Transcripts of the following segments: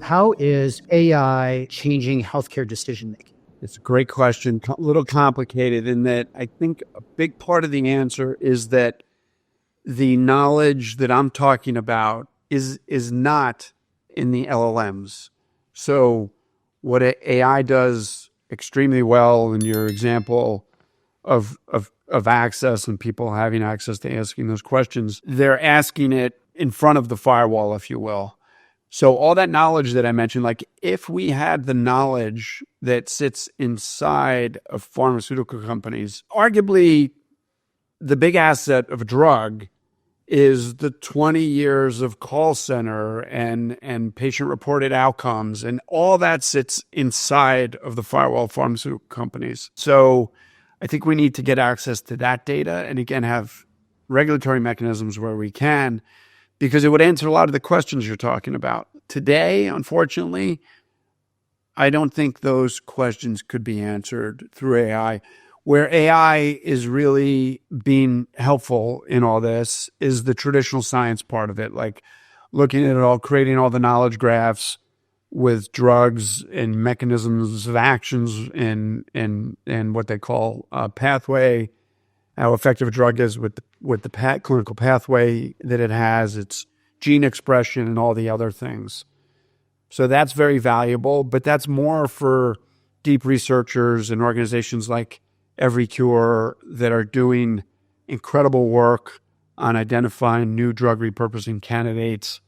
How is AI changing healthcare decision making? It's a great question, a little complicated in that I think a big part of the answer is that the knowledge that I'm talking about is not in the LLMs. So what AI does extremely well in your example of access and people having access to asking those questions, they're asking it in front of the firewall, if you will. So all that knowledge that I mentioned, like if we had the knowledge that sits inside of pharmaceutical companies, arguably the big asset of a drug is the 20 years of call center and patient reported outcomes, and all that sits inside of the firewall of pharmaceutical companies. So I think we need to get access to that data and again have regulatory mechanisms where we can, because it would answer a lot of the questions you're talking about. Today, unfortunately, I don't think those questions could be answered through AI. Where AI is really being helpful in all this is the traditional science part of it, like looking at it all, creating all the knowledge graphs with drugs and mechanisms of actions and what they call a pathway, how effective a drug is with the clinical pathway that it has, its gene expression and all the other things. So that's very valuable, but that's more for deep researchers and organizations like Every Cure that are doing incredible work on identifying new drug repurposing candidates.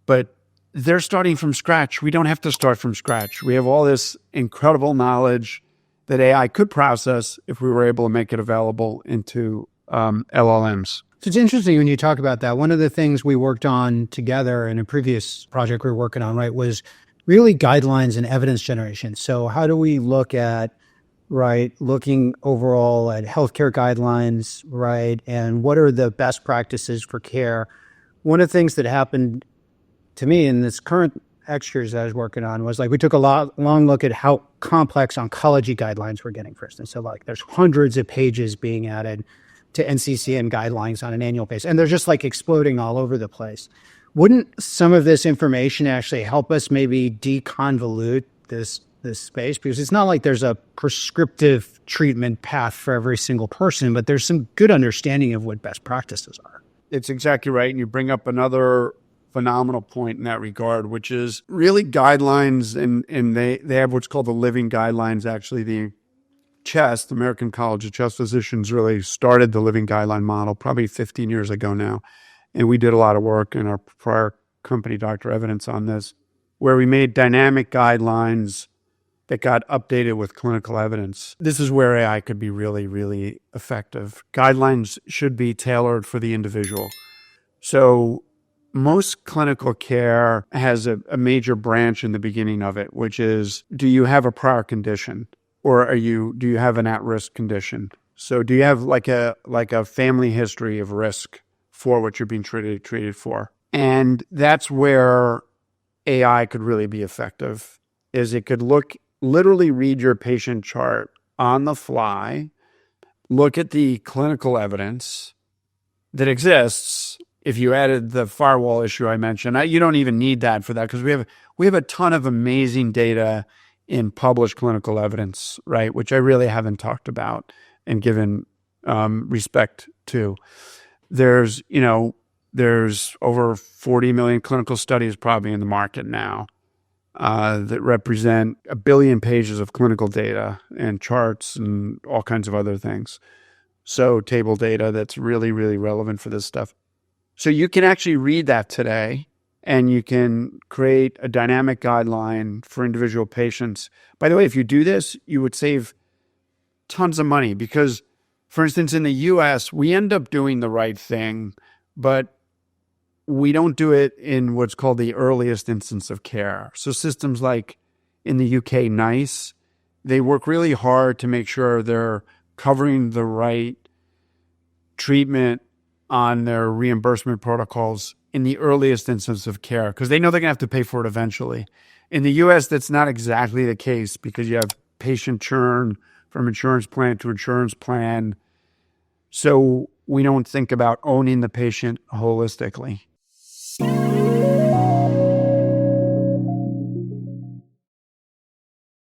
But they're starting from scratch. We don't have to start from scratch. We have all this incredible knowledge that AI could process if we were able to make it available into LLMs. So it's interesting when you talk about that. One of the things we worked on together in a previous project we were working on, right, was really guidelines and evidence generation. So how do we look at, right, looking overall at healthcare guidelines, right, and what are the best practices for care? One of the things that happened to me in this current extras I was working on was like we took a long look at how complex oncology guidelines we're getting, for instance. So like there's hundreds of pages being added to NCCN guidelines on an annual basis, and they're just like exploding all over the place. Wouldn't some of this information actually help us maybe deconvolute this space? Because it's not like there's a prescriptive treatment path for every single person, but there's some good understanding of what best practices are. It's exactly right. And you bring up another phenomenal point in that regard, which is really guidelines. And they have what's called the living guidelines. Actually, the CHEST, American College of Chest Physicians, really started the living guideline model probably 15 years ago now. And we did a lot of work in our prior company, Dr. Evidence, on this, where we made dynamic guidelines that got updated with clinical evidence. This is where AI could be really, really effective. Guidelines should be tailored for the individual. So most clinical care has a major branch in the beginning of it, which is, do you have a prior condition? Or do you have an at-risk condition? So do you have like a family history of risk for what you're being treated for? And that's where AI could really be effective, is it could literally read your patient chart on the fly, look at the clinical evidence that exists. If you added the firewall issue I mentioned, you don't even need that for that, because we have a ton of amazing data in published clinical evidence, right? Which I really haven't talked about and given respect to. There's over 40 million clinical studies probably in the market now that represent 1 billion pages of clinical data and charts and all kinds of other things. So table data that's really, really relevant for this stuff. So you can actually read that today, and you can create a dynamic guideline for individual patients. By the way, if you do this, you would save tons of money because, for instance, in the US, we end up doing the right thing, but we don't do it in what's called the earliest instance of care. So systems like in the UK, NICE, they work really hard to make sure they're covering the right treatment on their reimbursement protocols in the earliest instance of care, because they know they're going to have to pay for it eventually. In the US, that's not exactly the case because you have patient churn from insurance plan to insurance plan. So we don't think about owning the patient holistically.